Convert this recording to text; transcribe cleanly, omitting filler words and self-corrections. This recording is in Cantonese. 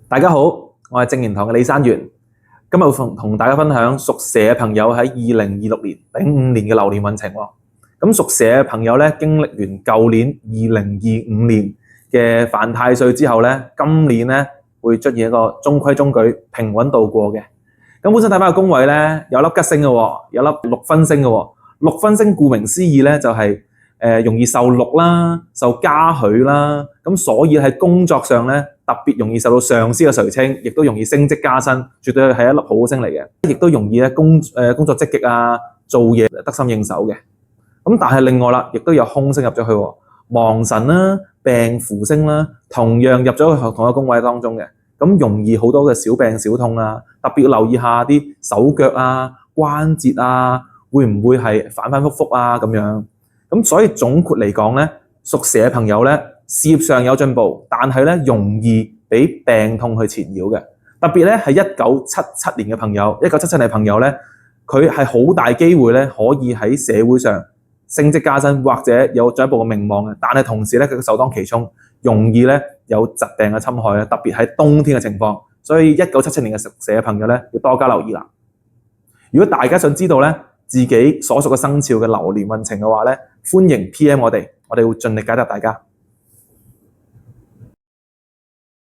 大家好，我係正言堂嘅李山元，今日會同大家分享屬蛇嘅朋友喺2026年丙午年嘅流年運程。咁屬蛇嘅朋友咧，經歷完舊年2025年嘅犯太歲之後咧，今年咧會出現一個中規中矩、平穩度過嘅。咁本身睇翻個宮位咧，有粒吉星嘅，有粒祿分星嘅。祿分星顧名思義咧，就係容易受祿啦，受嘉許啦，咁所以喺工作上咧特別容易受到上司嘅垂青，亦都容易升職加薪，絕對係一粒好星嚟嘅。亦都容易咧工作積極啊，做嘢得心應手嘅。咁但係另外啦，亦都有空星入咗去，亡神啦、病符星啦，同樣入咗去同一個宮位當中嘅。咁容易好多嘅小病小痛啊，特別要留意下啲手腳啊、關節啊，會唔會係反反覆覆啊咁樣。咁所以總括嚟講咧，屬蛇嘅朋友咧，事業上有進步，但係咧容易俾病痛去纏繞嘅。特別咧係1977年嘅朋友，1977年嘅朋友咧，佢係好大機會咧可以喺社會上升職加薪，或者有進一步嘅名望嘅。但係同時咧，佢首當其衝，容易咧有疾病嘅侵害啊，特別喺冬天嘅情況。所以1977年嘅屬蛇嘅朋友咧，要多加留意啦。如果大家想知道咧自己所屬嘅生肖嘅流年運程嘅話咧，歡迎 PM 我哋會盡力解答大家。